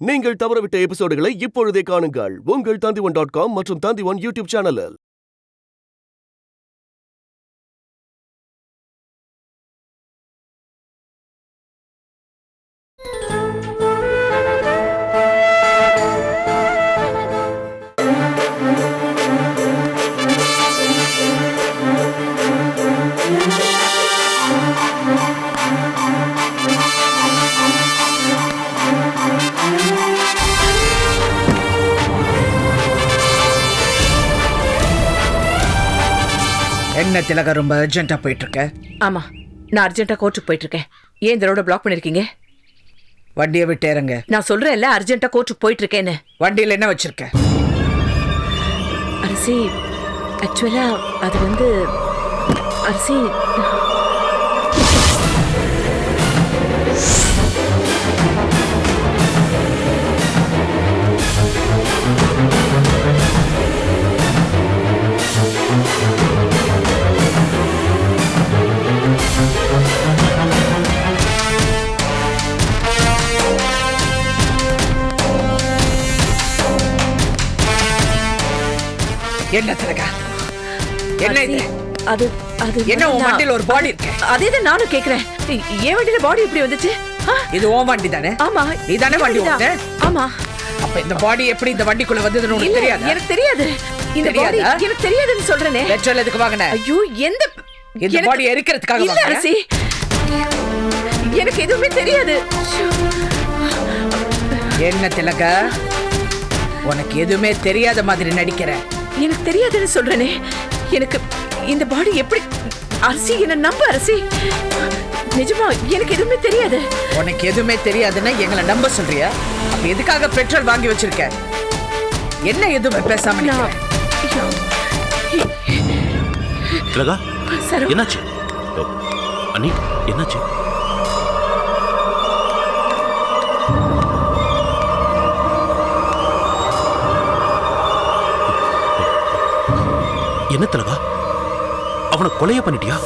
நீங்கள் தவறவிட்ட எபிசோடுகளை இப்பொழுதே காணுங்கள் உங்கள் Tandivan.com மற்றும் Tandivan யூடியூப் சேனலில். என்ன திலகா ரொம்ப அர்ஜென்ட்டா போயிட்டு இருக்க? ஆமா, நான் அர்ஜென்ட்டா கோர்ட்டுக்கு போயிட்டு இருக்கேன். ஏன் இந்த ரோட பிளாக் பண்ணிருக்கீங்க? வண்டியை விட்டு இறங்க. நான் சொல்றேன்ல அர்ஜென்ட்டா கோர்ட்டுக்கு போயிட்டு இருக்கேன்னு. வண்டியில என்ன வச்சிருக்க? அரிசி. ஆக்சுவலா அது அரிசி. என்ன திலகா, என்ன இது? அது என்ன உன் வண்டியில ஒரு பாடி இருக்கு? அதேதான் நானும் கேக்குறேன். என் வண்டியில பாடி எப்படி வந்துச்சு? இது உன் வண்டி தானே? ஆமா. நீ தானே வண்டி ஓட்டுற? ஆமா. அப்ப இந்த பாடி எப்படி இந்த வண்டிக்குள்ள வந்ததுன்னு உனக்கு தெரியாது? எனக்கு தெரியாது. இந்த பாடி எனக்கு தெரியாதுன்னு சொல்றேனே. பெட்ரோல் எதுக்கு வாங்குன? ஐயோ, இந்த பாடி எரிக்கிறதுக்காக இல்ல அரிசி, எனக்கு எதுவுமே தெரியாது. என்ன திலகா, உனக்கு எதுவுமே தெரியாத மாதிரி நடிக்கிற? எனக்கு தெரியாதுன்னு சொல்றேனே. எனக்கு இந்த பாடி எப்படி? அரிசி, என்ன நம்ப அரிசி. நிஜமா எனக்கு எதுவுமே தெரியாது. உனக்கு எதுவுமே தெரியாதுன்னா எங்களை நம்ப சொல்றியா? அப்ப எதுக்காக பெட்ரோல் வாங்கி வச்சிருக்க? என்ன எதுவுமே பேசாம திலகா, என்னாச்சு? அண்ணி, என்னாச்சு? என்ன திலகா, அவனை கொலைய பண்ணிட்டியா?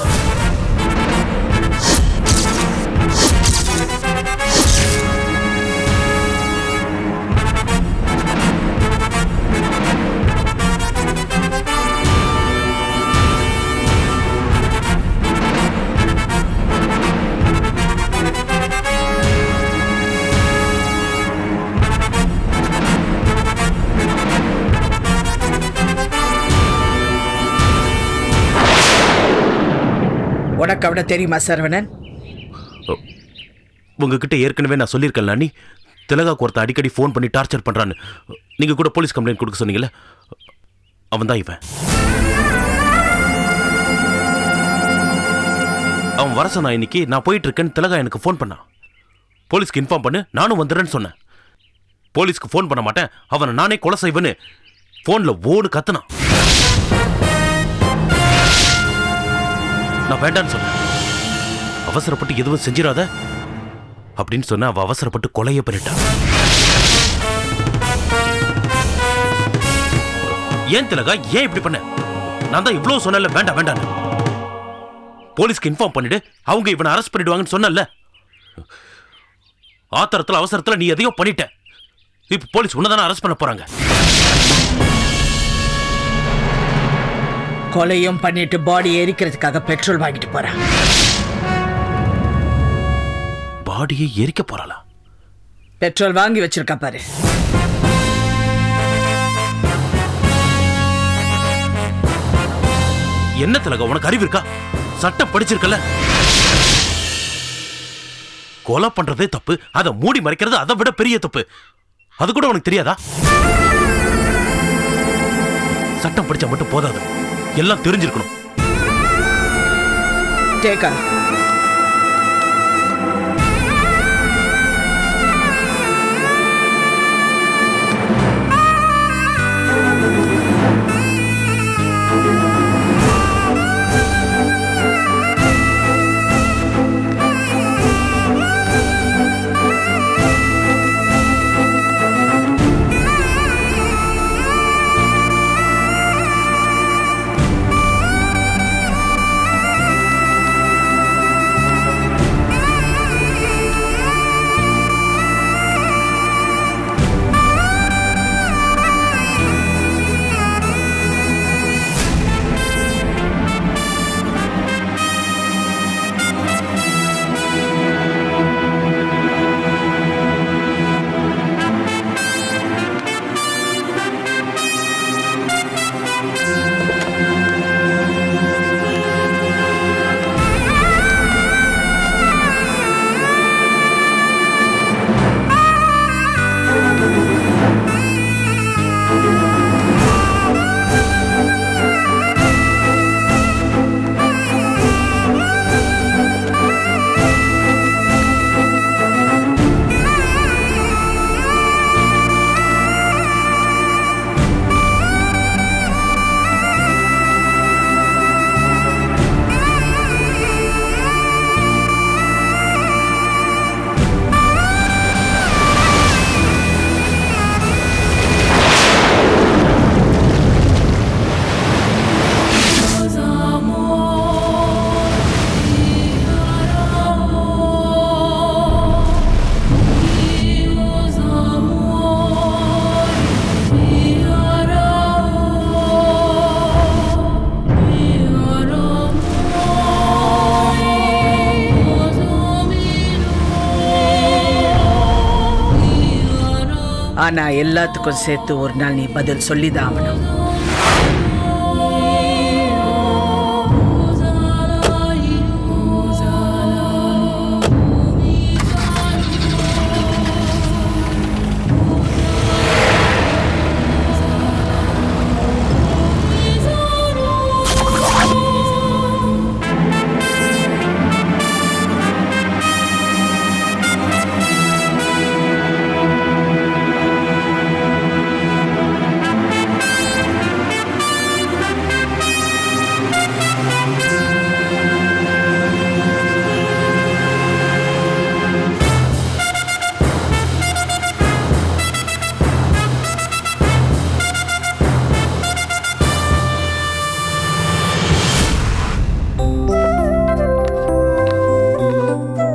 உனக்கு அவனை தெரியுமா சரவணன்? உங்ககிட்ட ஏற்கனவே நான் சொல்லியிருக்கேன் அண்ணி, திலகாக்கு ஒருத்தன் அடிக்கடி ஃபோன் பண்ணி டார்ச்சர் பண்றான்னு. நீங்க கூட போலீஸ் கம்ப்ளைண்ட் கொடுக்க சொன்னீங்கல்ல, அவன் தான் இவன். அவன் வர சொன்னா இன்னைக்கு நான் போயிட்டு இருக்கேன்னு திலகா எனக்கு ஃபோன் பண்ணான். போலீஸ்க்கு இன்ஃபார்ம் பண்ணு, நானும் வந்துடுறேன்னு சொன்னேன். போலீஸ்க்கு ஃபோன் பண்ண மாட்டேன், அவனை நானே கொலை செய்வேன்னு ஃபோன்ல ஓடு கத்துனான். நான் வேண்டான்னு சொன்னேன். அவசரப்பட்டு எதுவும் செஞ்சிடாத அப்படின்னு சொன்ன அவ அவசரப்பட்டு கொலைய பண்ணிட்டான். ஏன் திலகா, ஏன் இப்படி பண்ண? நான் தான் இவ்வளவு சொன்னல வேண்டாம் வேண்டான்னு. போலீஸ்க்கு இன்ஃபார்ம் பண்ணிட்டு அவங்க இவனை அரெஸ்ட் பண்ணிடுவாங்கன்னு சொன்னல. ஆத்திரத்துல அவசரத்துல நீ எதையோ பண்ணிட்ட. இப்ப போலீஸ் உன்னதானே அரெஸ்ட் பண்ண போறாங்க. கொலையும் பண்ணிட்டு பாடி எரிக்கிறதுக்காக பெட்ரோல் வாங்கிட்டு போறான். பாடியை எரிக்க போறாளா? பெட்ரோல் வாங்கி வச்சிருக்கா பாரு. என்ன திலகா, உனக்கு அறிவு இருக்கா? சட்டம் படிச்சிருக்கல. கொலை பண்றதே தப்பு, அதை மூடி மறைக்கிறது அதை விட பெரிய தப்பு. அது கூட உனக்கு தெரியாதா? சட்டம் படிச்சா மட்டும் போதாது, எல்லாம் தெரிஞ்சிருக்கணும். டேக்கா, ஆனா எல்லாத்துக்கும் சேர்த்து ஒரு நாள் நீ பதில் சொல்லிதான் ஆகணும்.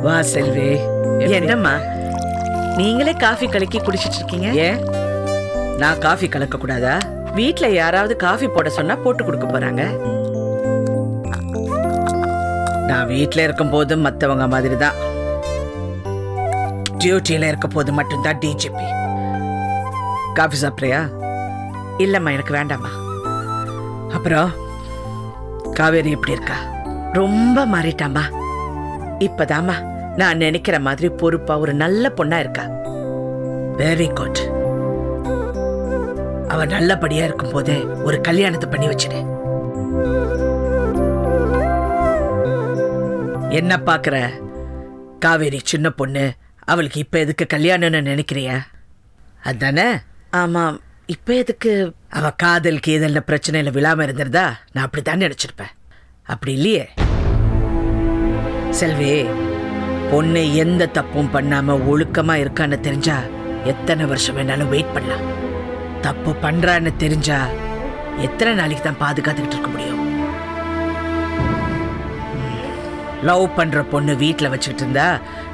வா செல்வி. என்னம்மா நீங்களே காஃபி கலக்கி குடிச்சிட்டு இருக்கீங்க? ஏன் நான் காஃபி கலக்க கூடாதா? வீட்ல யாராவது காஃபி போட சொன்னா போட்டு கொடுக்க போறாங்க. நான் வீட்ல இருக்கும் போது மத்தவங்க மாதிரி தான், டியூட்டியில இருக்க போது மட்டும்தான் டிஜிபி. காஃபி சாப்பிட்றியா? இல்லம்மா எனக்கு வேண்டாம்மா. அப்புறம் காவேரி எப்படி இருக்கா? ரொம்ப மாறிட்டாம்மா. இப்பதாம்மா நான் நினைக்கிற மாதிரி பொறுப்பா ஒரு நல்ல பொண்ணா இருக்கா. Very good. அவ நல்லபடியா இருக்கும் போதே ஒரு கல்யாணத்தை பண்ணி வச்சிடு. என்ன பாக்குற? காவேரி சின்ன பொண்ணு, அவளுக்கு இப்ப எதுக்கு கல்யாணம்னு நினைக்கிறியா? அதானே? ஆமா, இப்ப எதுக்கு? அவ காதல் கீதல்ல பிரச்சனையில விழாம இருந்திருந்தா நான் அப்படித்தான் நினைச்சிருப்பேன். அப்படி இல்லையே செல்வி. பொண்ணு எந்த தப்பும் பண்ணாம ஒழுக்கமா இருக்கான்னு தெரிஞ்சா எத்தனை வருஷம் வேணாலும் வெயிட் பண்ணலாம். தப்பு பண்றான்னு தெரிஞ்சா எத்தனை நாளைக்கு தான் பாதுகாத்துக்கிட்டு இருக்க முடியும்? லவ் பண்ற பொண்ணு வீட்டுல வச்சுக்கிட்டு இருந்தா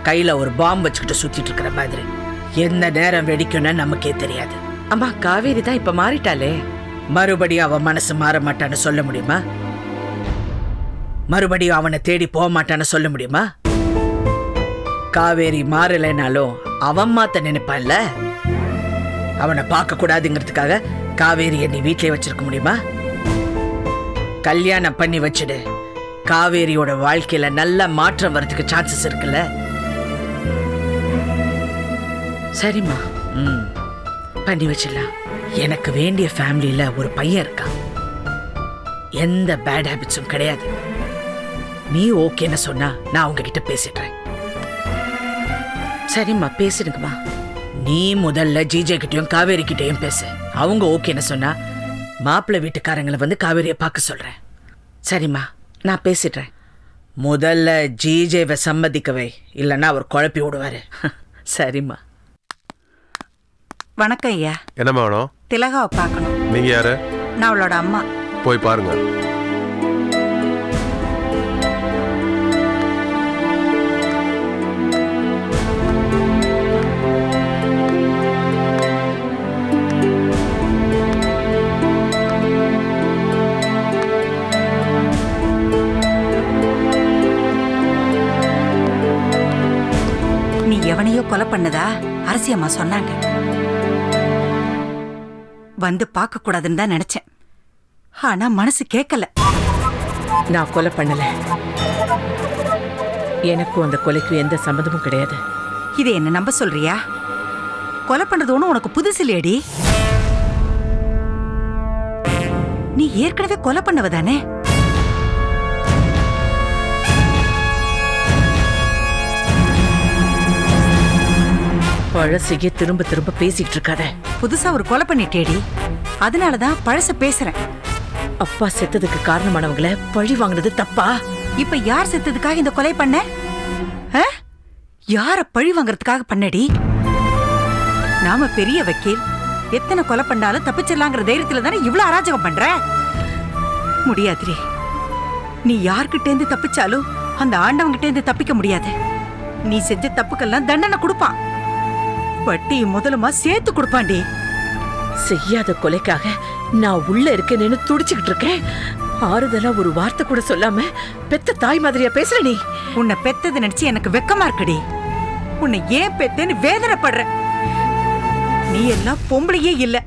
கையில ஒரு பாம்பு வச்சுக்கிட்டு சுத்திட்டு இருக்கிற மாதிரி. எந்த நேரம் வெடிக்கும்னு நமக்கே தெரியாது. அம்மா காவேரி தான் இப்ப மாறிட்டாளே. மறுபடியும் அவ மனசு மாற மாட்டான்னு சொல்ல முடியுமா? மறுபடியும் அவனை தேடி போக மாட்டான்னு சொல்ல முடியுமா? காவேரி மாறலைனாலும் அவன் மாத்த நினைப்பான்ல. அவனை பார்க்க கூடாதுங்கிறதுக்காக காவேரியை நீ வீட்டிலே வச்சிருக்க முடியுமா? கல்யாணம் பண்ணி வச்சுடு. காவேரியோட வாழ்க்கையில நல்ல மாற்றம் வர்றதுக்கு சான்சஸ் இருக்குல்ல. சரிம்மா, பண்ணி வச்சிடலாம். எனக்கு வேண்டிய ஃபேமிலியில ஒரு பையன் இருக்கான். எந்த பேட் ஹேபிட்ஸும் கிடையாது. நீ ஓகேன்னு சொன்னா நான் உங்ககிட்ட பேசிடுறேன். சரிம்மா பேசிடுங்கம்மா. நீ முதல்ல ஜிஜே கிட்டையும் காவேரி கிட்டையும் பேசு. அவங்க ஓகேன்னு சொன்னா மாப்பிள்ளை வீட்டுக்காரங்களை வந்து காவேரியை பார்க்க சொல்றேன். சரிம்மா நான் பேசிடுறேன். முதல்ல ஜிஜேவை சம்மதிக்கவை, இல்லைன்னா அவர் குழப்பி விடுவாரு. சரிம்மா. வணக்கம் ஐயா. என்னம்மா வேணும்? திலகாவை பார்க்கணும். நீங்க யாரு? நான் அவளோட அம்மா. போய் பாருங்க. நீ எவனையோ கொலை பண்ணதா அரசி அம்மா சொன்னாங்க. வந்து பார்க்க கூடாதுன்னு தான் நினைச்சேன். ஆனா மனசு கேட்கல. நான் கொலை பண்ணல. எனக்கும் அந்த கொலைக்கும் எந்த சம்மந்தமும் கிடையாது. இதை என்ன நம்ப சொல்றியா? கொலை பண்றது ஒண்ணு உனக்கு புதுசு இல்லையடி. நீ ஏற்கனவே கொலை பண்ணவதானே? பழசையே திரும்ப திரும்ப பேசிட்டு இருக்காத. புதுசா ஒரு கொலை பண்ணிட்டேடி, அதனாலதான் பழச பேசுறேன். அப்பா செத்ததுக்கு காரணமானவங்கள பழி வாங்குறது தப்பா? இப்ப யார் செத்ததுக்காக இந்த கொலை பண்ண? யார பழி வாங்கறதுக்காக பண்ணடி? நாம பெரிய வக்கீல், எத்தனை கொலை பண்ணாலும் தப்பிச்சிடலாங்கிற தைரியத்துல தானே இவ்வளவு அராஜகம் பண்ற. முடியாதுரி. நீ யார்கிட்ட இருந்து தப்பிச்சாலும் அந்த ஆண்டவங்கிட்ட இருந்து தப்பிக்க முடியாது. நீ செஞ்ச தப்புக்கெல்லாம் தண்டனை கொடுப்பான். வட்டி முதலுமா சேர்த்து கொடுப்பாண்டி. செய்யாத கொலைக்காக நான் உள்ள இருக்கேன்னு துடிச்சுக்கிட்டு இருக்கேன். ஆறுதலா ஒரு வார்த்தை கூட சொல்லாம பெத்த தாய் மாதிரியா பேசுற நீ? உன்னை பெத்தது நினைச்சு எனக்கு வெக்கமா இருக்குடி. உன்னை ஏன் பெத்தேன்னு வேதனைப்படுற. நீ எல்லாம் பொம்பளையே இல்ல.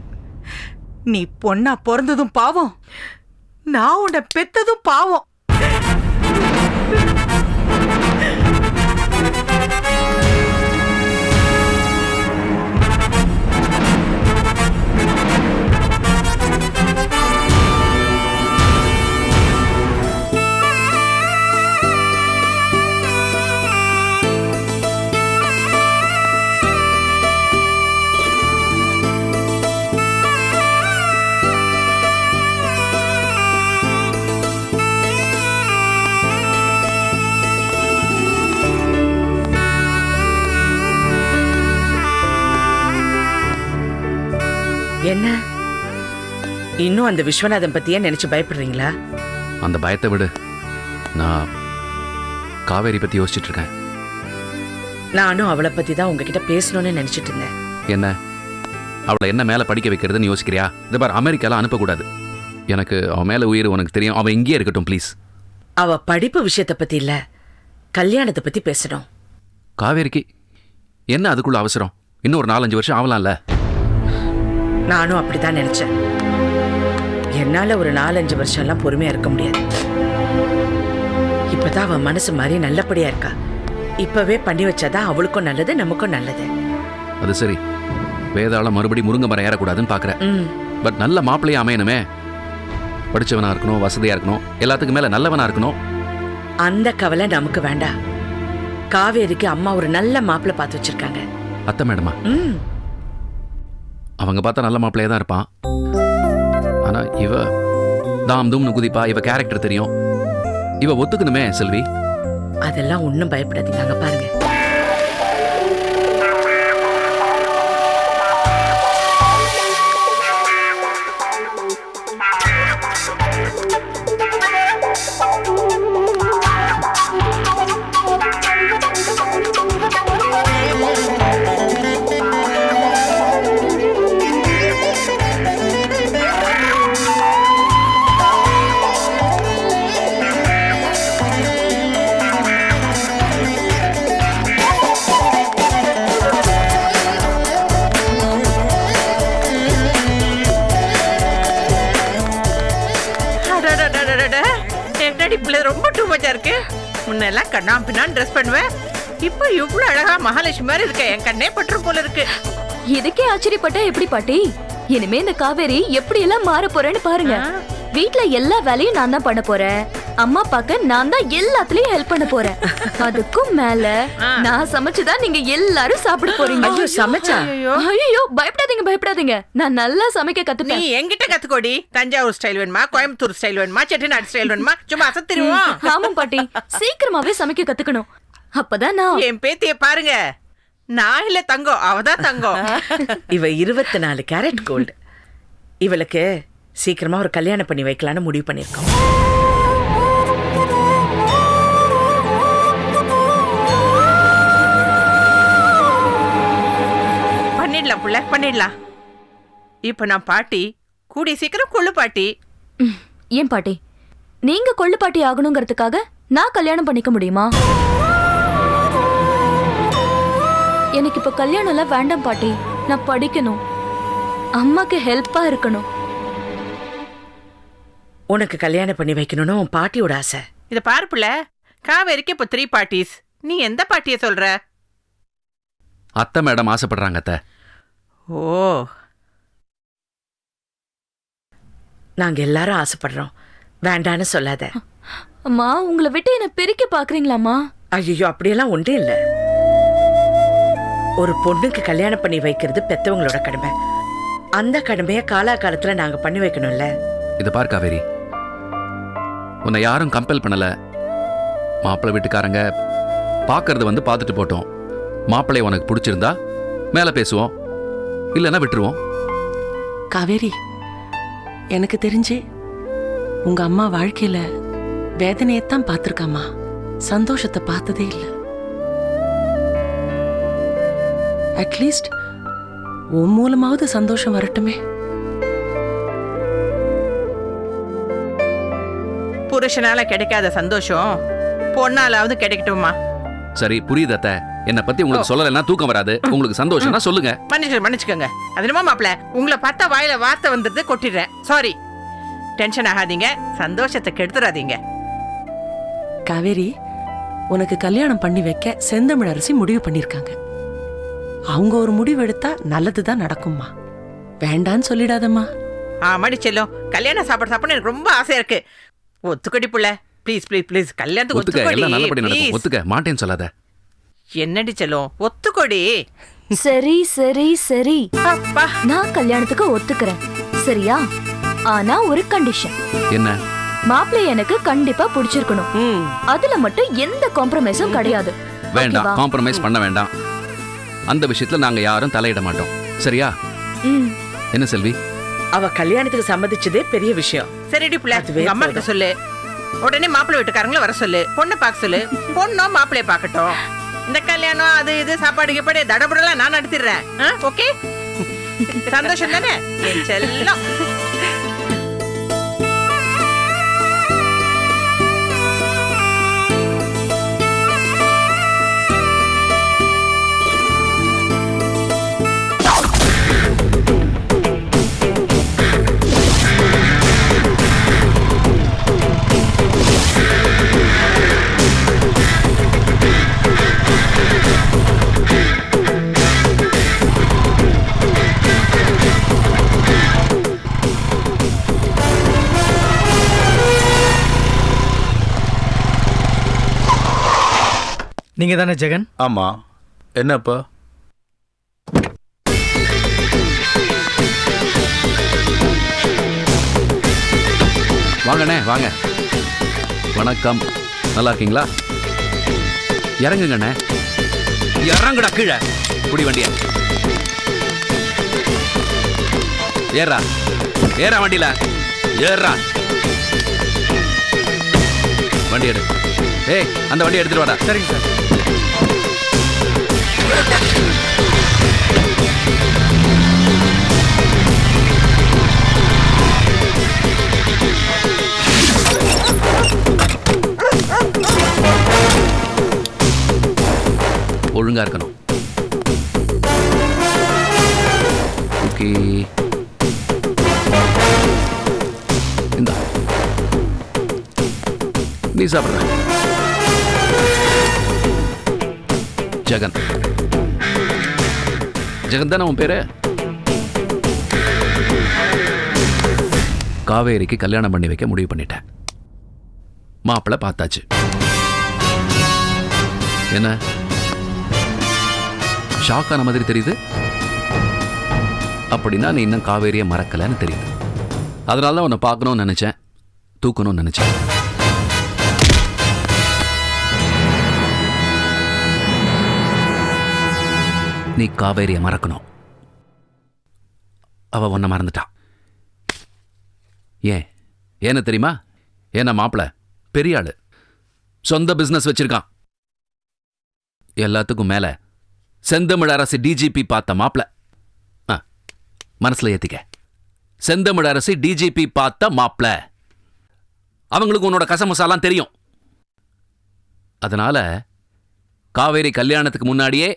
நீ பொண்ணா பிறந்ததும் பாவம், நான் உன்னை பெத்ததும் பாவம். என்ன இன்னும் அந்த விஸ்வநாதன் பத்தியே நினைச்சு பயப்படுறீங்களா? அந்த பயத்தை விடு, நான் காவேரி பத்தி யோசிச்சுட்டு இருக்கேன். நானும் அவளை பத்தி தான் உங்ககிட்ட பேசணும்னு நினைச்சிட்டு இருந்தேன். என்ன அவளை என்ன மேல படிக்க வைக்கிறதுன்னு யோசிக்கிறியா? இந்த பார், அமெரிக்காலாம் அனுப்பக்கூடாது. எனக்கு அவன் மேல உயிர் உனக்கு தெரியும். அவன் இங்கேயே இருக்கட்டும் ப்ளீஸ். அவ படிப்பு விஷயத்தை பத்தி இல்ல, கல்யாணத்தை பத்தி பேசணும். காவேரிக்கு என்ன அதுக்குள்ள அவசரம்? இன்னும் ஒரு 4-5 வருஷம் ஆகலாம்ல. நானும் அப்படிதான் நினைச்சேன். என்னால ஒரு 4-5 வருஷம் எல்லாம் பொறுமையா இருக்க முடியாது. இப்பதான் அவன் மனசு மாதிரி நல்லபடியா இருக்கா. இப்பவே பண்ணி வச்சாதான் அவளுக்கும் நல்லது, நமக்கும் நல்லது. அது சரி, வேதாளம் மறுபடி முருங்கை மரம் ஏறக்கூடாதுன்னு பாக்குறேன். பட் நல்ல மாப்பிள்ளையா அமையணுமே. படிச்சவனா இருக்கணும், வசதியா இருக்கணும், எல்லாத்துக்கும் மேல நல்லவனா இருக்கணும். அந்த கவலை நமக்கு வேண்டாம். காவேரிக்கு அம்மா ஒரு நல்ல மாப்பிள்ளை பார்த்து வச்சிருக்காங்க. அத்தை மேடமா? அவங்க பார்த்தா நல்ல மாப்பிள்ளையா தான் இருப்பான். ஆனா இவ தாம் தூம்னு குதிப்பா. இவ கேரக்டர் தெரியும். இவ ஒத்துக்கணுமே செல்வி. அதெல்லாம் ஒன்னும் பயப்படாதீங்க. அங்க பாருங்க. ரொம்ப டூ மச்சா இருக்கு. முன்னெல்லாம் கண்ணாம் பின்னான்னு ட்ரெஸ் பண்ணுவேன். இப்போ இவ்வளவு அழகா மகாலட்சுமி மாதிரி இருக்க. என் கண்ணே பற்று போல இருக்கு. இதுக்கே ஆச்சரியப்பட்டா எப்படி பாட்டி? இனிமே இந்த காவேரி எப்படி எல்லாம் மாற போறேன்னு பாருங்க. வீட்ல எல்லா வேலையும் நான் தான் பண்ண போறேன். அம்மா அப்பாக்கு நான் தான் எல்லாத்துலயும் ஹெல்ப் பண்ண போறேன். அதுக்கும் மேல நான் சமைச்சுதான் நீங்க எல்லாரும் சாப்பிட போறீங்க. ஐயோ, சமைச்சா? ஐயோ, பயப்படாதீங்க பயப்படாதீங்க. நான் நல்லா சமைக்க கத்துட்டேன். நீ என்கிட்ட கத்துக்கோடி. தஞ்சாவூர் ஸ்டைல் வேணுமா, கோயம்புத்தூர் ஸ்டைல் வேணுமா, செட்டிநாடு ஸ்டைல் வேணுமா? சும்மா அசத்திருவோம். ஆமா பாட்டி, சீக்கிரமாவே சமைக்க கத்துக்கணும். அப்பதான் நான் என் பேத்திய பாருங்க. நான் இல்ல தங்கம், அவதான் தங்கம். இவ 24 கேரட் கோல்டு. இவளுக்கு சீக்கிரமா ஒரு கல்யாணம் பண்ணி வைக்கலான்னு முடிவு பண்ணிருக்கோம். பண்ணிடலாம் புள்ள, பண்ணிடலாம். இப்ப நான் பாட்டி கூடி சீக்கிரம் கொள்ளு பாட்டி. ஏன் பாட்டி, நீங்க கொள்ளு பாட்டி ஆகணுங்கிறதுக்காக நான் கல்யாணம் பண்ணிக்க முடியுமா? எனக்கு இப்ப கல்யாணம் எல்லாம் வேண்டாம் பாட்டி. நான் படிக்கணும், அம்மாக்கு ஹெல்ப்பா இருக்கணும். உனக்கு கல்யாணம் பண்ணி வைக்கணும்னு உன் பாட்டியோட ஆசை. இத பாரு புள்ள, காவேரிக்கு இப்ப 3 பார்ட்டிஸ். நீ எந்த பார்ட்டிய சொல்ற? அத்தை மேடம் ஆசைப்படுறாங்க அத்தை. ஓ, நாங்க எல்லாரும் ஆசைப்படுறோம், வேண்டான்னு சொல்லாத. அம்மா, உங்களை விட்டு என்ன பிரிக்க பாக்குறீங்களாமா? ஐயோ, அப்படியெல்லாம் ஒன்றும் இல்லை. ஒரு பொண்ணுக்கு கல்யாணம் பண்ணி வைக்கிறது பெத்தவங்களோட கடமை. அந்த கடமையை காலாகாலத்துல நாங்க பண்ணி வைக்கணும்ல. இதை பார் காவேரி, உன்னை யாரும் கம்பல் பண்ணல. மாப்பிள்ளை வீட்டுக்காரங்க பார்க்கறது வந்து பார்த்துட்டு போட்டோம். மாப்பிள்ளை உனக்கு பிடிச்சிருந்தா மேலே பேசுவோம், இல்லைன்னா விட்டுருவோம். காவேரி, எனக்கு தெரிஞ்சு உங்க அம்மா வாழ்க்கையில வேதனையத்தான் பார்த்திருக்காமா, சந்தோஷத்தை பார்த்ததே இல்லை. அட்லீஸ்ட் உன் மூலமாவது சந்தோஷம் வரட்டுமே. புருஷனால கிடைக்காத சந்தோஷம் பொண்ணாலாவது கிடைக்கட்டுமா? சரி, புரியுது அத்தை. என்னை பத்தி உங்களுக்கு சொல்லலைன்னா தூக்கம் வராது. உங்களுக்கு சந்தோஷம்னா சொல்லுங்க. மன்னிச்சுக்கோங்க. அது என்னமோ மாப்பிள்ள, உங்களை பார்த்தா வாயில வார்த்தை வந்துட்டு கொட்டிடுறேன். சாரி. டென்ஷன் ஆகாதீங்க, சந்தோஷத்தை கெடுத்துறாதீங்க. காவேரி, உனக்கு கல்யாணம் பண்ணி வைக்க செந்தமிழ் அரசி முடிவு பண்ணிருக்காங்க. அவங்க ஒரு முடிவு எடுத்தா நல்லதுதான் நடக்கும்மா. வேண்டான்னு சொல்லிடாதம்மா. ஆமாடி செல்லும், கல்யாண சாப்பாடு சாப்பிட எனக்கு ரொம்ப ஆசையா இருக்கு. ஒத்துக்கடி புள்ள, ப்ளீஸ் ப்ளீஸ் ப்ளீஸ், கல்யாணத்துக்கு ஒத்துக்க. எல்லாம் நல்லபடி நடக்கும். ஒத்துக்கடி. ஒத்துக்க மாட்டேன்னு சொல்லாத. என்னடி செல்லும், ஒத்துக்கொடி. சரி சரி சரி, அப்பா, நான் கல்யாணத்துக்கு ஒத்துக்கிறேன், சரியா? ஆனா ஒரு கண்டிஷன். என்ன? மாப்பிள்ளை எனக்கு கண்டிப்பா பிடிச்சிருக்கணும். அதுல மட்டும் எந்த காம்ப்ரமைஸும் கிடையாது. வேண்டாம், ஓகேவா? காம்ப்ரமைஸ் பண்ண வேண்டாம். அந்த விஷயத்துல நாங்க யாரும் தலையிட மாட்டோம், சரியா? ம். என்ன செல்வி? அவ கல்யாணத்துக்கு சம்மதிச்சதே பெரிய விஷயம். சரிடி புள்ள, உங்க அம்மா கிட்ட சொல்லு. உடனே மாப்பிள்ளை வீட்டுக்காரங்கள வர சொல்லு, பொண்ணை பார்க்க சொல்லு. பொண்ணும் மாப்பிள்ளைய பார்க்கட்டும். இந்த கல்யாணம் அது இது சாப்பாடு கீப்பாடு தடபுடலாம் நான் நடத்திடுறேன். ஓகே? சந்தோஷம் தானே என் செல்லம்? நீங்க தானே ஜெகன்? ஆமா. என்னப்பா? வாங்கண்ணே, வாங்க. வணக்கம். நல்லா இருக்கீங்களா? இறங்குங்கண்ணே. இறங்குடா கீழே. குடி வண்டிய ஏறா. ஏறா வண்டியில. ஏறா. வண்டி எடு. ஏய், அந்த வண்டி எடுத்துட்டு வாடா. சரிங்க சார். ஒழுங்கா இருக்கணும். ஓகே. இந்தா நீ சாப்பிடுற. ஜெகன். ஜெகன் தானே உன் பேரு? காவேரிக்கு கல்யாணம் பண்ணி வைக்க முடிவு பண்ணிட்டேன். மாப்பிள்ளை பார்த்தாச்சு. என்ன ஷாக்கான மாதிரி தெரியுது? அப்படின்னா நீ இன்னும் காவேரியை மறக்கலன்னு தெரியுது. அதனால தான் உன்னை பார்க்கணும்னு நினைச்சேன், தூக்கணும்னு நினைச்சேன். நீ காவேரியை மறக்கணும். அவ உன்னை மறந்துட்டா. ஏன்னு தெரியுமா? ஏன்னா மாப்பிள்ள பெரிய ஆளு, சொந்த பிசினஸ் வச்சிருக்கான். எல்லாத்துக்கும் மேல செந்தமிழ் அரசு டிஜிபி பார்த்த மாப்பிள்ள. மனசுல ஏத்திக்க. செந்தமிழ் அரசு டிஜிபி பார்த்த மாப்பிள்ள. அவங்களுக்கு உன்னோட கசமுசாலாம் தெரியும். அதனால காவேரி கல்யாணத்துக்கு முன்னாடியே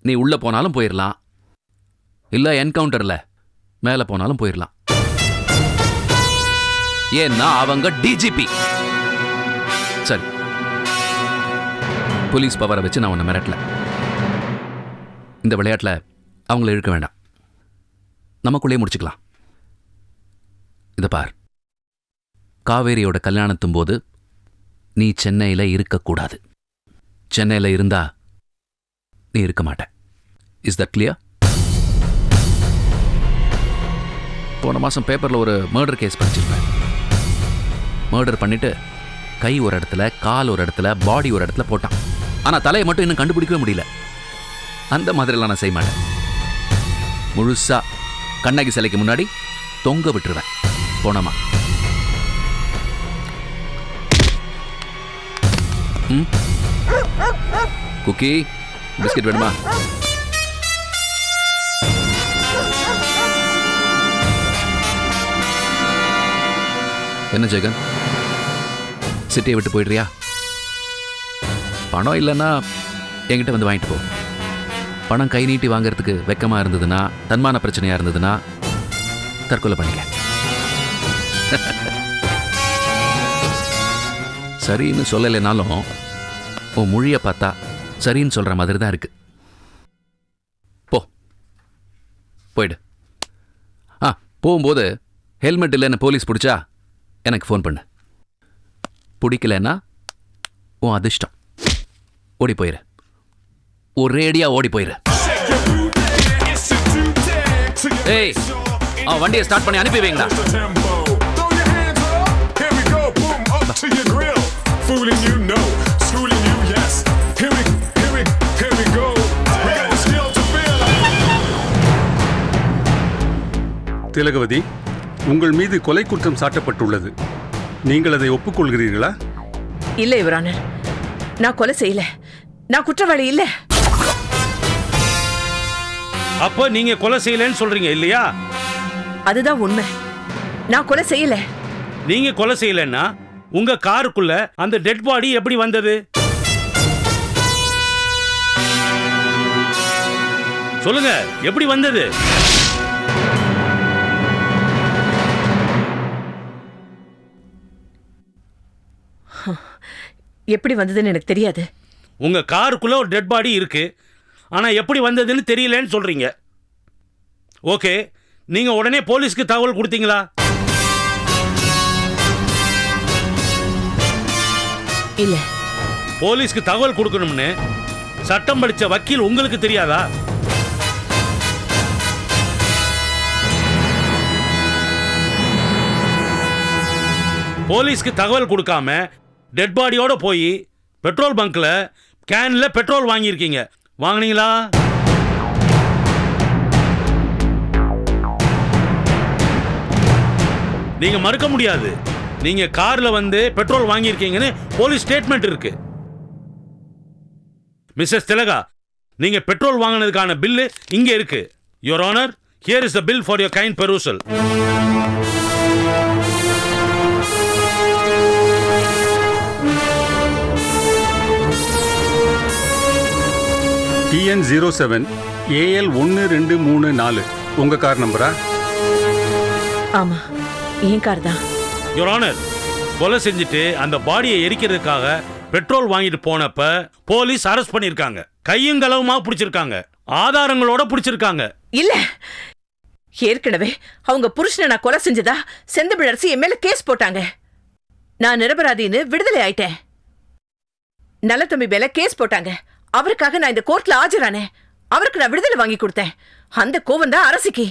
நீ உள்ள போனாலும் போயிடலாம், இல்ல என்கவுண்டர்ல மேல போனாலும் போயிடலாம். ஏன்னா அவங்க டிஜிபி. சரி, போலீஸ் பவரை வச்சு நான் உன்னை மிரட்டல. இந்த விளையாட்டுல அவங்கள இழுக்க வேண்டாம், நமக்குள்ளே முடிச்சுக்கலாம். இத பார், காவேரியோட கல்யாணத்தும் போது நீ சென்னையில இருக்கக்கூடாது. சென்னையில இருந்தா நீ இருக்க மாட்ட. Is that clear? போன மாசம் பேப்பர்ல ஒரு மர்டர் கேஸ் படிச்சிருப்பேன். மர்டர் பண்ணிட்டு கை ஒரு இடத்துல, கால் ஒரு இடத்துல, பாடி ஒரு இடத்துல போட்டான். ஆனா தலையை மட்டும் இன்னும் கண்டுபிடிக்கவே முடியல. அந்த மாதிரிலாம் நான் செய்ய மாட்டேன். முழுசா கண்ணகி சிலைக்கு முன்னாடி தொங்க விட்டுருவேன். போனமா? குக்கி, பிஸ்கட் வேணுமா? என்ன ஜெகன், சிட்டியை விட்டு போயிடுறியா? பணம் இல்லைன்னா என்கிட்ட வந்து வாங்கிட்டு போ. பணம் கை நீட்டி வாங்குறதுக்கு வெக்கமா இருந்ததுன்னா, தன்மான பிரச்சனையா இருந்ததுன்னா தற்கொலை பண்ணிக்க. சரின்னு சொல்லலைனாலும் உன் மொழியை பார்த்தா சரின்னு சொல்ற மாதிரி தான் இருக்கு. போயிடு. போகும்போது ஹெல்மெட் இல்லைன்னு போலீஸ் பிடிச்சா எனக்கு ஃபோன் பண்ணு. பிடிக்கலன்னா உன் அதிர்ஷ்டம். ஓடி போயிரு. ஒரேடியா ஓடி போயிரு. ஏய், வண்டியை ஸ்டார்ட் பண்ணி அனுப்பி வைங்களா. திலகவதி, உங்கள் மீது கொலை குற்றம் சாட்டப்பட்டுள்ளது. நீங்கள் அதை ஒப்புக்கொள்கிறீர்களா? இல்ல யுவர் ஆனர், நான் கொலை செய்யல. நான் குற்றவாளி இல்ல. அப்ப நீங்க கொலை செய்யலன்னு சொல்றீங்க இல்லையா? அதுதான் உண்மை. நான் கொலை செய்யல. நீங்க கொலை செய்யலன்னா உங்க காருக்குள்ள அந்த டெட் பாடி எப்படி வந்தது? சொல்லுங்க, எப்படி வந்தது? எப்படி வந்ததுன்னு எனக்கு தெரியாது. உங்க காருக்குள்ள ஒரு டெட் பாடி இருக்கு, ஆனா எப்படி வந்ததுன்னு தெரியலன்னு சொல்றீங்க. ஓகே, நீங்க உடனே போலீஸ்க்கு தகவல் கொடுத்தீங்களா? இல்ல. போலீஸ்க்கு தகவல் கொடுக்கணும்னு சட்டம் படிச்ச வக்கீல் உங்களுக்கு தெரியாதா? போலீஸ்க்கு தகவல் கொடுக்காம டெட் பாடியோட போய் பெட்ரோல் பங்க்ல கேன்ல பெட்ரோல் வாங்கியிருக்கீங்க. வாங்கினீங்களா? நீங்க மறுக்க முடியாது. நீங்க கார்ல வந்து பெட்ரோல் வாங்கியிருக்கீங்கன்னு போலீஸ் ஸ்டேட்மெண்ட் இருக்கு. மிஸ்ஸஸ் திலகா, நீங்க பெட்ரோல் வாங்கினதுக்கான பில்லு இங்க இருக்கு. Your honour, here is the bill for your kind perusal. TN07 AL 1234 உங்க கார் நம்பரா? ஆமா, என் கார் தான். யுவர் ஆனர், கொலை செஞ்சுட்டு அந்த பாடியை எரிக்கிறதுக்காக பெட்ரோல் வாங்கிட்டு போனப்ப போலீஸ் அரெஸ்ட் பண்ணிருக்காங்க. கையும் களவுமா பிடிச்சிருக்காங்க. ஆதாரங்களோட பிடிச்சிருக்காங்க. இல்ல, ஏற்கனவே அவங்க புருஷனை நான் கொலை செஞ்சதா செந்தமிழரசி என் மேல கேஸ் போட்டாங்க. நான் நிரபராதின்னு விடுதலை ஆயிட்டேன். நல்ல தம்பி மேல கேஸ் போட்டாங்க. அவருக்காக நான் இந்த கோர்ட்ல ஆஜரானேன். அவருக்கு நான் விடுதலை வாங்கி கொடுத்தேன். அந்த கோவம் தான் அரசிக்கு.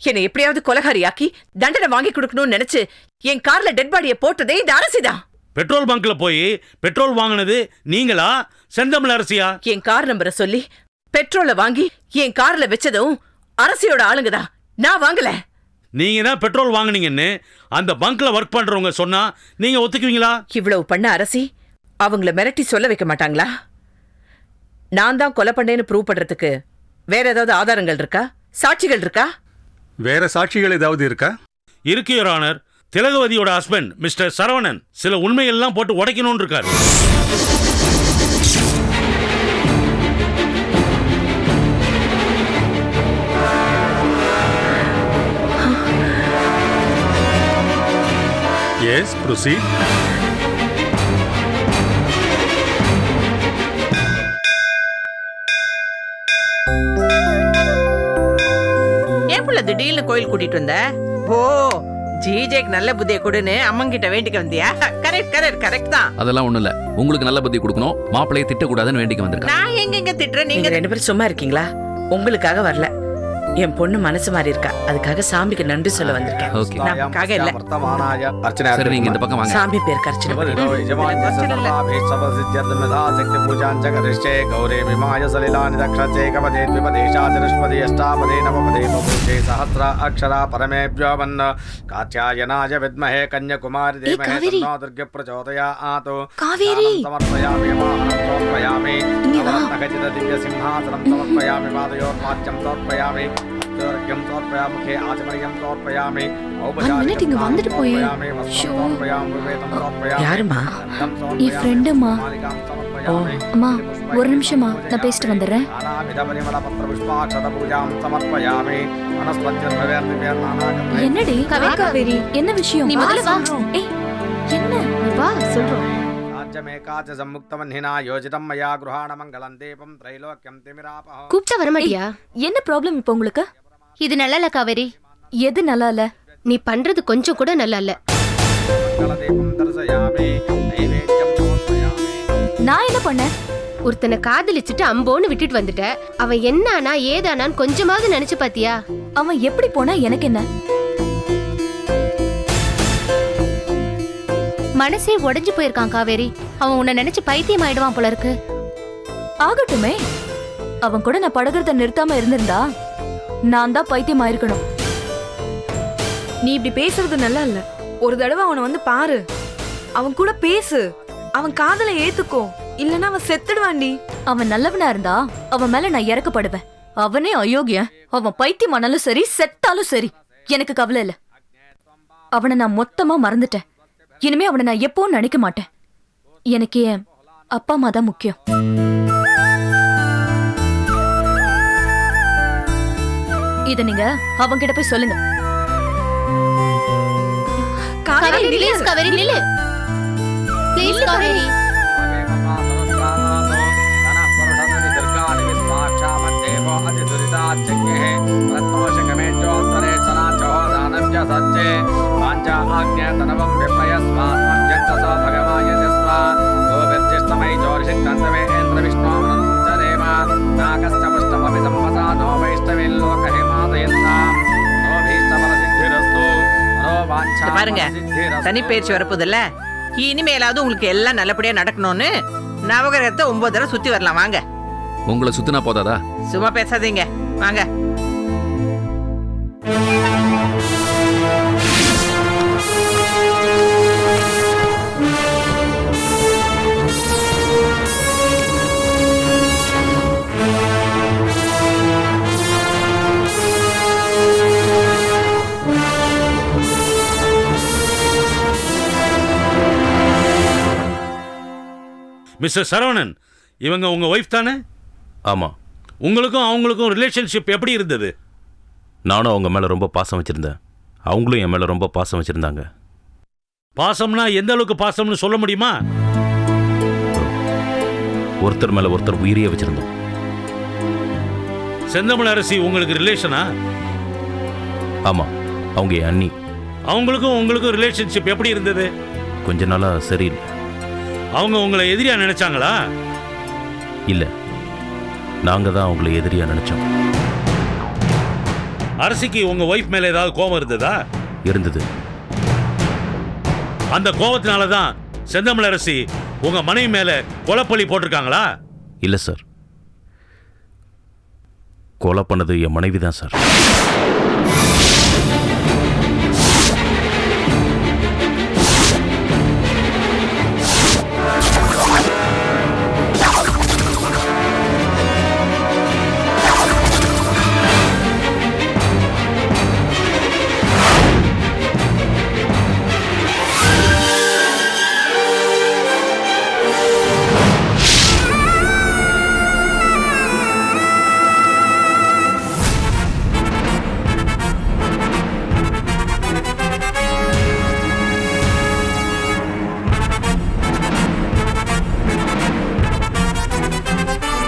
என்னை எப்படியாவது கொலைகாரியாக்கி தண்டனை வாங்கி கொடுக்கணும்னு நினைச்சு என் கார்ல டெட் பாடியை போட்டதே இந்த அரசிதான். பெட்ரோல் பங்க்ல போய் பெட்ரோல் வாங்கினது நீங்களா, செந்தமிழ் அரசியா? என் கார் நம்பரை சொல்லி பெட்ரோலை வாங்கி என் கார்ல வச்சதும் அரசியோட ஆளுங்கதான். நான் வாங்கல. நீங்க தான் பெட்ரோல் வாங்குனீங்கன்னு அந்த பங்க்ல ஒர்க் பண்றவங்க சொன்னா நீங்க ஒத்துக்குவீங்களா? இவ்வளவு பண்ண அரசி அவங்கள மிரட்டி சொல்ல வைக்க மாட்டாங்களா? நான் தான் கொலை பண்ணேன்னு ப்ரூவ் பண்றதுக்கு வேற ஏதாவது ஆதாரங்கள் இருக்கா? சாட்சிகள் இருக்கா? வேற சாட்சிகள் ஏதாவது இருக்கா? இருக்கு யுவர் ஆனர். திலகவதியோட ஹஸ்பண்ட் மிஸ்டர் சரவணன் சில உண்மையெல்லாம் போட்டு உடைக்கணும்னு இருக்காரு. Yes, proceed. ஏப்புல திடீர்னு கோயில் கூட்டிட்டு வந்த? ஓ, ஜிஜேக்கு நல்ல புத்தியை கொடுன்னு அம்மங்கிட்ட வேண்டிக்க வந்தியா? கரெக்ட் தான். அதெல்லாம் ஒண்ணும் இல்ல. உங்களுக்கு நல்ல புத்தி கொடுக்கணும், மாப்பிள்ளையை திட்டக்கூடாதுன்னு வேண்டிக்க வந்திருக்கேன். நான் எங்க திட்டுறேன்? நீங்க ரெண்டு பேரும் சும்மா இருக்கீங்களா? உங்களுக்காக வரல. என் பொண்ணு மனசு மாறி இருக்கா. அதுக்காக சாமிக்கு நன்றி சொல்ல வந்திருக்கேன். ஓகே. நமக்காக இல்ல. சரி, நீங்க இந்த பக்கம் வாங்க. சாமி பேருக்கு அர்ச்சனை பண்ணுங்க. யாருமா? என் ஃப்ரெண்டுமா. அம்மா, ஒரு நிமிஷமா நான் பேசிட்டு வந்துடுறேன். என்னடி காவேரி, என்ன விஷயம்? நீ முதல்ல வா. ஏய், என்ன வா சொல்றோம். கூப்பிட்டா வர மாட்டியா? என்ன ப்ராப்ளம் இப்போ உங்களுக்கு? இது நல்லா இல்ல காவேரி. எது நல்லா இல்ல? நீ பண்றது கொஞ்சம் கூட நல்லா இல்ல. நான் என்ன பண்ணேன்? ஒருத்தனை காதலிச்சுட்டு அம்போன்னு விட்டுட்டு வந்துட்ட. அவன் என்னானா ஏதானான்னு கொஞ்சமாவது நினைச்சு பாத்தியா? அவன் எப்படி போனா எனக்கு என்ன? மனசே உடைஞ்சு போயிருக்கான் காவேரி. அவன் உன்னை நினைச்சு பைத்தியம் ஆயிடுவான் போல இருக்கு. ஆகட்டுமே, அவன் கூட நான் பழகுறத நிறுத்தாம இருந்திருந்தா நான் தான் பைத்தியம் ஆயிருக்கணும். நீ இப்படி பேசுறது நல்லா இல்ல. ஒரு தடவை அவனை வந்து பாரு, அவன் கூட பேசு, அவன் காதலை ஏத்துக்கோ, இல்லனா அவன் செத்துடுவான்டி. அவன் நல்லவனா இருந்தா அவன் மேல நான் இறக்கப்படுவேன். அவனே அயோக்கியன். அவன் பைத்தியமானாலும் சரி, செத்தாலும் சரி, எனக்கு கவலை இல்ல. அவனை நான் மொத்தமா மறந்துட்டேன். இனிமே அவனை நான் எப்பவும் நினைக்க மாட்டேன். எனக்கு என் அப்பா அம்மா தான் முக்கியம். இத நீங்க அவங்க கிட்ட போய் சொல்லுங்க. காவேரி ப்ளீஸ், காவேரி நில்லு ப்ளீஸ் காவேரி. பாருங்க, சனி பயிற்சி வரப்போதில்ல, இனிமேலாவது உங்களுக்கு எல்லாம் நல்லபடியா நடக்கணும்னு நவகிரகத்தை 9 தடவை சுத்தி வரலாம். வாங்க. உங்களை சுத்தினா போதாதா? சும்மா பேசாதீங்க, வாங்க. மிஸ்டர் சரவணன், இவங்க உங்க ஒய்ஃப் தானே? ஆமாம். உங்களுக்கும் அவங்களுக்கும் ரிலேஷன்ஷிப் எப்படி இருந்தது? நானும் அவங்க மேலே ரொம்ப பாசம் வச்சுருந்தேன், அவங்களும் என் மேலே ரொம்ப பாசம் வச்சுருந்தாங்க. பாசம்னா எந்த அளவுக்கு பாசம்னு சொல்ல முடியுமா? ஒருத்தர் மேலே ஒருத்தர் உயிரியே வச்சுருந்தோம். செந்தமிழ் அரசி உங்களுக்கு ரிலேஷனா? ஆமாம், அவங்க என் அண்ணி. அவங்களுக்கும் உங்களுக்கும் ரிலேஷன்ஷிப் எப்படி இருந்தது? கொஞ்ச நாளாக சரியில்லை. அவங்க உங்களை எதிரியா நினைச்சாங்களா? இல்லை, நாங்கள் தான் அவங்களை எதிரியா நினைச்சோம். அரசிக்கு உங்க ஒய்ஃப் மேல ஏதாவது கோபம் இருந்ததா? இருந்தது. அந்த கோபத்தினால தான் செந்தமிழ் அரசி உங்க மனைவி மேல கொலைப்பள்ளி போட்டிருக்காங்களா? இல்லை சார், கொலை பண்ணது என் மனைவி தான் சார்.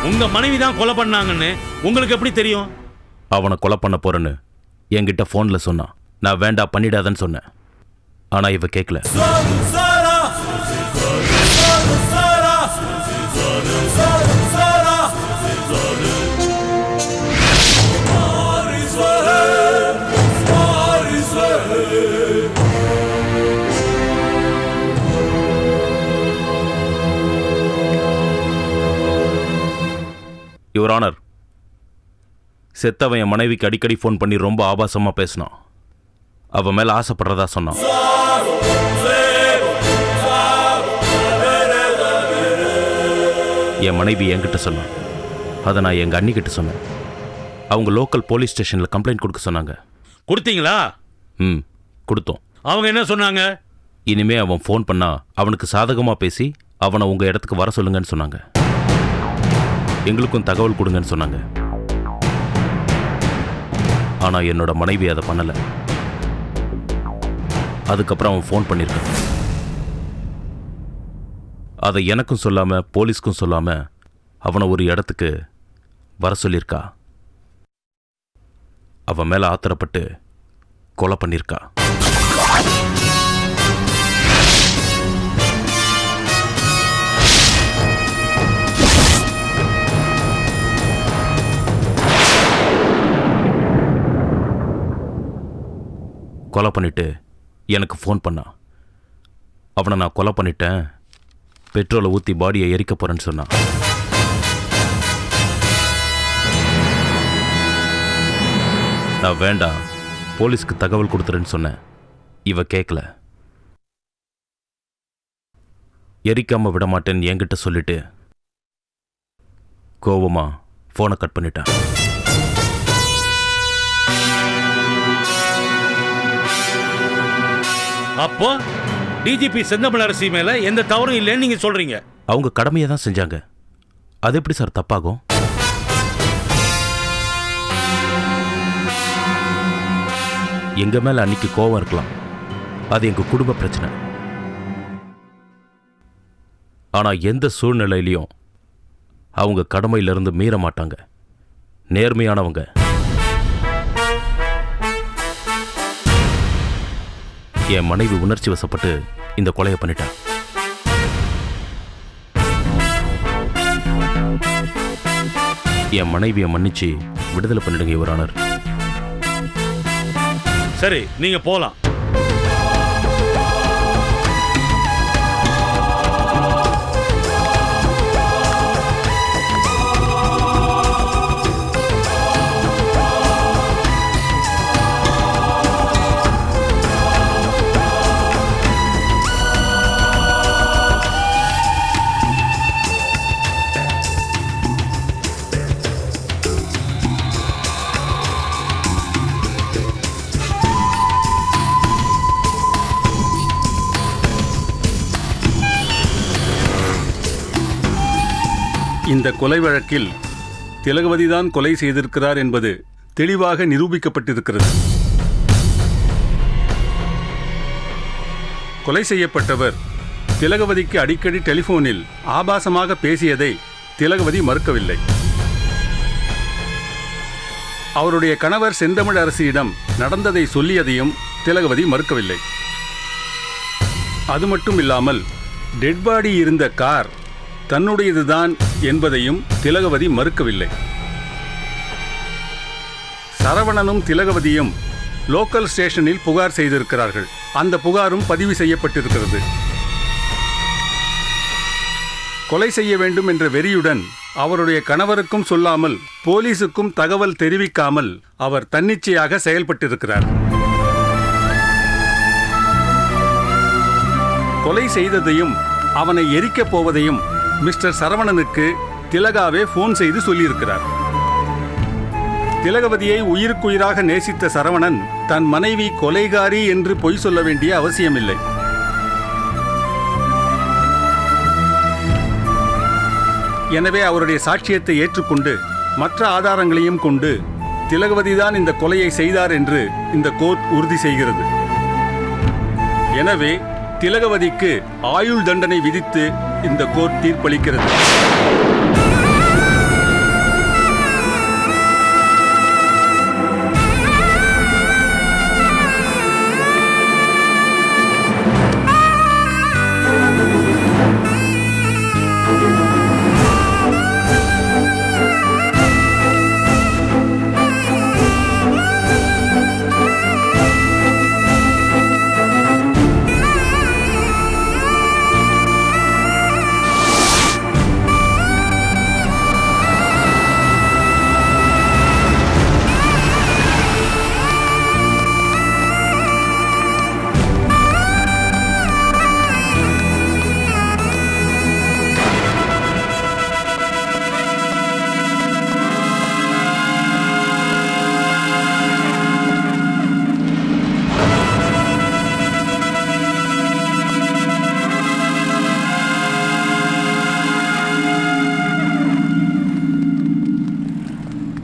உங்க மனைவி தான் கொலை பண்ணாங்கன்னு உங்களுக்கு எப்படி தெரியும்? அவனை கொலை பண்ண போறேன்னு என்கிட்ட ஃபோனில் சொன்னான். நான் வேண்டாம் பண்ணிடாதன்னு சொன்னேன். ஆனால் இவ கேட்கல. யுவர் ஆனர், செத்தவன் என் மனைவிக்கு அடிக்கடி ஃபோன் பண்ணி ரொம்ப ஆபாசமாக பேசினான். அவன் மேலே ஆசைப்படுறதா சொன்னான். என் மனைவி என்கிட்ட சொன்னான். அதை நான் எங்கள் அண்ணிக்கிட்ட சொன்னேன். அவங்க லோக்கல் போலீஸ் ஸ்டேஷனில் கம்ப்ளைண்ட் கொடுக்க சொன்னாங்க. கொடுத்தீங்களா? ம், கொடுத்தோம். அவங்க என்ன சொன்னாங்க? இனிமே அவன் ஃபோன் பண்ணா அவனுக்கு சாதகமாக பேசி அவனை உங்கள் இடத்துக்கு வர சொல்லுங்கன்னு சொன்னாங்க. எங்களுக்கும் தகவல் கொடுங்கன்னு சொன்னாங்க. ஆனா என்னோட மனைவி அதை பண்ணல. அதுக்கப்புறம் அவன் ஃபோன் பண்ணியிருக்கான். அதை எனக்கும் சொல்லாம போலீஸ்க்கும் சொல்லாம அவனை ஒரு இடத்துக்கு வர சொல்லியிருக்கா. அவன் மேல ஆத்திரப்பட்டு கொலை பண்ணியிருக்கா. கொலை பண்ணிட்டு எனக்கு ஃபோன் பண்ணான். அவனை நான் கொலை பண்ணிட்டேன், பெட்ரோலை ஊற்றி பாடியை எரிக்க போறேன்னு சொன்னான். நான் வேண்டாம், போலீஸ்க்கு தகவல் கொடுத்துறேன்னு சொன்னேன். இவ கேட்கல. எரிக்காம விட மாட்டேன்னு என்கிட்ட சொல்லிட்டு கோவமா ஃபோனை கட் பண்ணிட்டான். அப்போ டிஜிபி செந்தமிழரசி மேல எந்த தவறும் இல்லைன்னு நீங்க சொல்றீங்க? அவங்க கடமையை தான் செஞ்சாங்க. அது எப்படி சார் தப்பாகும்? எங்க மேல அன்னைக்கு கோவம் இருக்கலாம், அது எங்க குடும்ப பிரச்சனை. ஆனா எந்த சூழ்நிலையிலையும் அவங்க கடமையிலிருந்து மீற மாட்டாங்க. நேர்மையானவங்க. என் மனைவி உணர்ச்சி வசப்பட்டு இந்த கொலையை பண்ணிட்டா. என் மனைவியை மன்னிச்சு விடுதலை பண்ணிடுங்க யுவர் ஆனர். சரி, நீங்க போலாம். இந்த கொலை வழக்கில் திலகவதிதான் கொலை செய்திருக்கிறார் என்பது தெளிவாக நிரூபிக்கப்பட்டிருக்கிறது. கொலை செய்யப்பட்டவர் திலகவதிக்கு அடிக்கடி டெலிபோனில் ஆபாசமாக பேசியதை திலகவதி மறுக்கவில்லை. அவருடைய கணவர் செந்தமிழரசியிடம் நடந்ததை சொல்லியதையும் திலகவதி மறுக்கவில்லை. அது மட்டும் இல்லாமல் டெட் பாடி இருந்த கார் தன்னுடையதுதான் என்பதையும் திலகவதி மறுக்கவில்லை. சரவணனும் திலகவதியும் லோக்கல் ஸ்டேஷனில் புகார் செய்திருக்கிறார்கள். அந்த புகாரும் பதிவு செய்யப்பட்டிருக்கிறது. கொலை செய்ய வேண்டும் என்ற வெறியுடன் அவருடைய கணவருக்கும் சொல்லாமல் போலீசுக்கும் தகவல் தெரிவிக்காமல் அவர் தன்னிச்சையாக செயல்பட்டிருக்கிறார். கொலை செய்ததையும் அவனை எரிக்கப் போவதையும் மிஸ்டர் சரவணனுக்கு திலகாவே போன் செய்து சொல்லியிருக்கிறார். திலகவதியை உயிருக்குயிராக நேசித்த சரவணன் தன் மனைவி கொலைகாரி என்று பொய் சொல்ல வேண்டிய அவசியமில்லை. எனவே அவருடைய சாட்சியத்தை ஏற்றுக்கொண்டு மற்ற ஆதாரங்களையும் கொண்டு திலகவதிதான் இந்த கொலையை செய்தார் என்று இந்த கோர்ட் உறுதி செய்கிறது. எனவே திலகவதிக்கு ஆயுள் தண்டனை விதித்து இந்த கோர்ட் தீர்ப்பளிக்கிறது.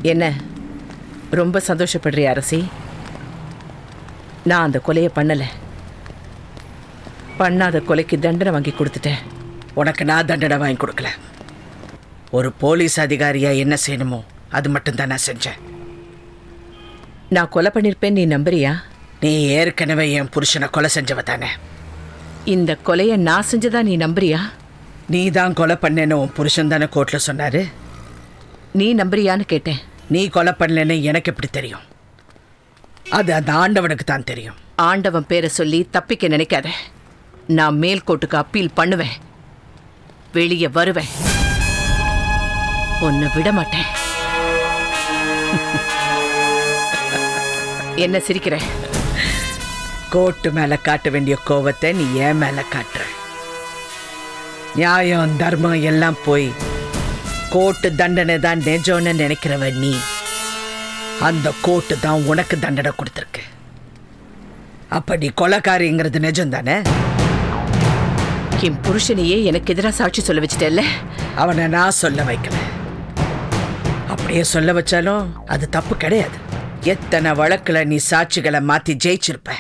என்ன ரொம்ப சந்தோஷப்படுறிய அரசி? நான் அந்த கொலையை பண்ணல. பண்ணாத கொலைக்கு தண்டனை வாங்கி கொடுத்துட்டேன். உனக்கு நான் தண்டனை வாங்கி கொடுக்கல. ஒரு போலீஸ் அதிகாரியா என்ன செய்யணுமோ அது மட்டும்தான் நான் செஞ்சேன். நான் கொலை பண்ணிருப்பேன் நீ நம்புறியா? நீ ஏற்கனவே என் புருஷனை கொலை செஞ்சவ தானே. இந்த கொலையை நான் செஞ்சதா நீ நம்புறியா? நீ தான் கொலை பண்ணேன்னு உன் புருஷன் தானே கோர்ட்ல சொன்னாரு. நீ நம்புறியான்னு கேட்டேன். நீ கொலை பண்ணலன்னு எனக்கு எப்படி தெரியும்? அது அந்த ஆண்டவனுக்கு தான் தெரியும். ஆண்டவன் பேரை சொல்லி தப்பிக்க நினைக்காத. நான் மேல்கோர்ட்டுக்கு அப்பீல் பண்ணுவேன், வெளியே வருவேன், உன்னை விட மாட்டேன். என்ன சிரிக்கிற? கோர்ட்டு மேல காட்ட வேண்டிய கோவத்தை நீ ஏன் மேல காட்டுற? நியாயம் தர்மம் எல்லாம் போய் கோர்ட்டு தண்டனை தான் நெஜம்னு நினைக்கிறவ நீ. அந்த கோர்ட்டு தான் உனக்கு தண்டனை கொடுத்துருக்கு. அப்ப நீ கொலைக்காரிங்கிறது நிஜம் தானே? என் புருஷனையே எனக்கு எதிராக சாட்சி சொல்ல வச்சுட்டேல்ல. அவனை நான் சொல்ல வைக்கல. அப்படியே சொல்ல வச்சாலும் அது தப்பு கிடையாது. எத்தனை வழக்குல நீ சாட்சிகளை மாத்தி ஜெயிச்சிருப்ப.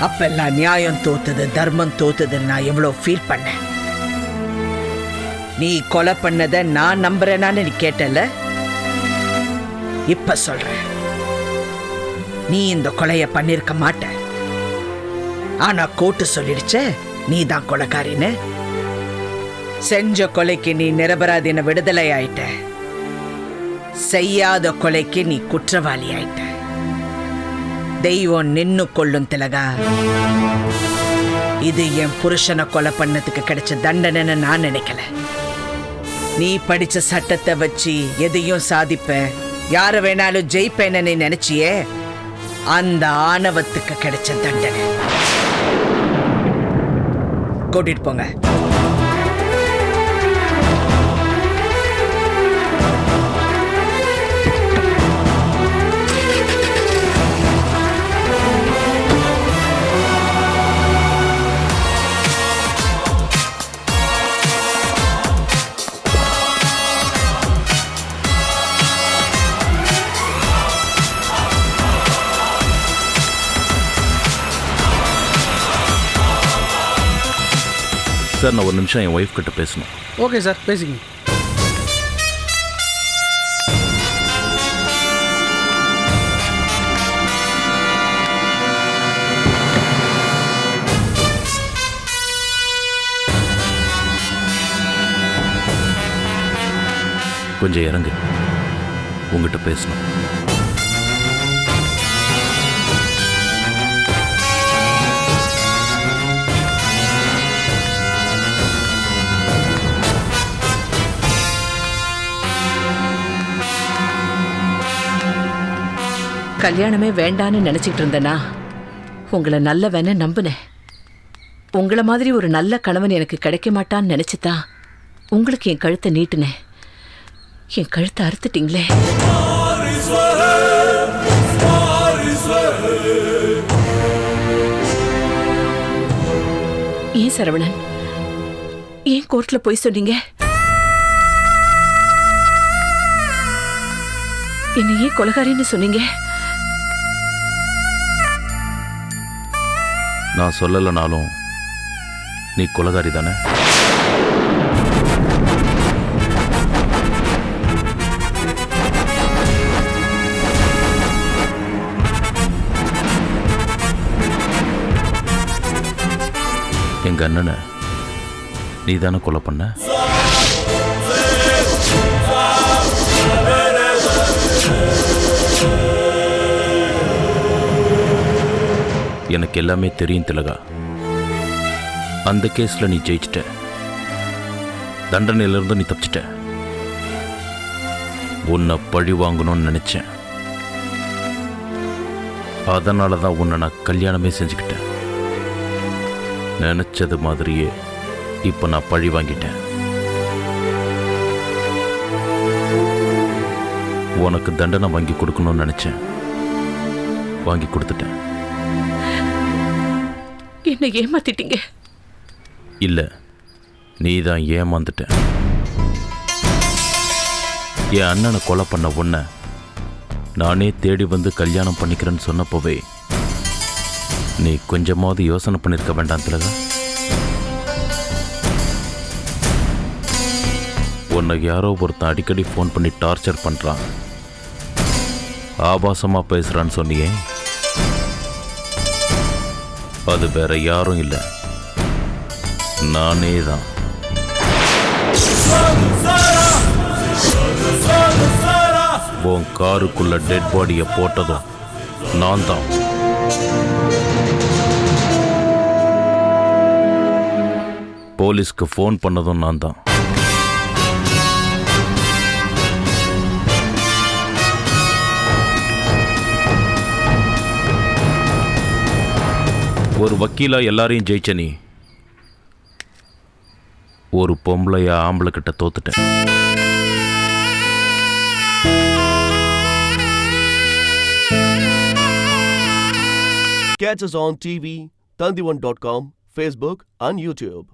அப்பெல்லாம் நியாயம் தோத்துது, தர்மம் தோத்துதுன்னு நான் எவ்வளவு ஃபீல் பண்ணேன். நீ கொலை பண்ணதை நான் நம்புறேனான்னு நீ கேட்டல. இப்ப சொல்றேன், நீ இந்த கொலையை பண்ணிருக்க மாட்ட. ஆனா கோர்ட்டு சொல்லிடுச்சே நீ தான் கொலைக்காரின்னு. செஞ்ச கொலைக்கு நீ நிரபராதின விடுதலை ஆயிட்ட. செய்யாத கொலைக்கு நீ குற்றவாளி ஆயிட்ட. தெய்வம் நின்னு கொள்ளும் திலகா. இது என் புருஷனை கொலை பண்ணதுக்கு கிடைச்ச தண்டனைன்னு நான் நினைக்கல. நீ படிச்ச சட்டத்தை வச்சு எதையும் சாதிப்ப, யார வேணாலும் ஜெயிப்பேன்னு நீ நினைச்சியே, அந்த ஆணவத்துக்கு கிடைச்ச தண்டனை. கூட்டிட்டு போங்க. சார், நான் ஒரு நிமிஷம் என் ஒய்ஃப் கிட்ட பேசணும். ஓகே சார், பேசிக்கங்க. கொஞ்சம் இறங்கு, உங்ககிட்ட பேசணும். கல்யாணமே வேண்டான்னு நினைச்சிட்டு இருந்தேனா? உங்களை நல்லவன்னு நம்புனேன். உங்களை மாதிரி ஒரு நல்ல கணவன் எனக்கு கிடைக்க மாட்டான்னு நினைச்சுதான் உங்களுக்கு என் கழுத்தை நீட்டுனேன். என் கழுத்தை அறுத்துட்டீங்களே. ஏன் சரவணன், ஏன் கோர்ட்ல போய் சொன்னீங்க? என்ன ஏன் கொலைகாரின்னு சொன்னீங்க? நான் சொல்லலைனாலும் நீ கொலைகாரி தானே? எங்க அண்ணனை நீ தானே கொலை பண்ண? எனக்கு எல்லாமே தெரியும் திலகா. அந்த கேஸ்ல நீ ஜெயிச்சிட்ட, தண்டனையிலிருந்து நீ தப்பிச்சிட்ட. உன்னை பழி வாங்கணும்னு நினைச்சேன். அதனால தான் உன்னை நான் கல்யாணமே செஞ்சுக்கிட்டேன். நினைச்சது மாதிரியே இப்போ நான் பழி வாங்கிட்டேன். உனக்கு தண்டனை வாங்கி கொடுக்கணும்னு நினைச்சேன், வாங்கி கொடுத்துட்டேன். என்ன ஏமாத்திட்டீங்க? இல்ல, நீ தான் ஏமாந்துட்ட. என் அண்ணனை கொலை பண்ண உன்னை நானே தேடி வந்து கல்யாணம் பண்ணிக்கிறேன்னு சொன்னப்போவே நீ கொஞ்சமாவது யோசனை பண்ணிருக்க வேண்டாம் திலகா. உன்னை யாரோ ஒருத்தன் அடிக்கடி ஃபோன் பண்ணி டார்ச்சர் பண்றான், ஆபாசமா பேசுறான்னு சொன்னியே, அது வேற யாரும் இல்லை, நானே தான். உன் காருக்குள்ள டெட் பாடியை போட்டதும் நான் தான். போலீஸ்க்கு ஃபோன் பண்ணதும் நான் தான். ஒரு வக்கீலா எல்லாரையும் ஜெயிச்ச நீ ஒரு பொம்பளைய ஆம்பளை கிட்ட தோத்துட்டேன். Catch us on TV, Tandivan.com, Facebook and YouTube.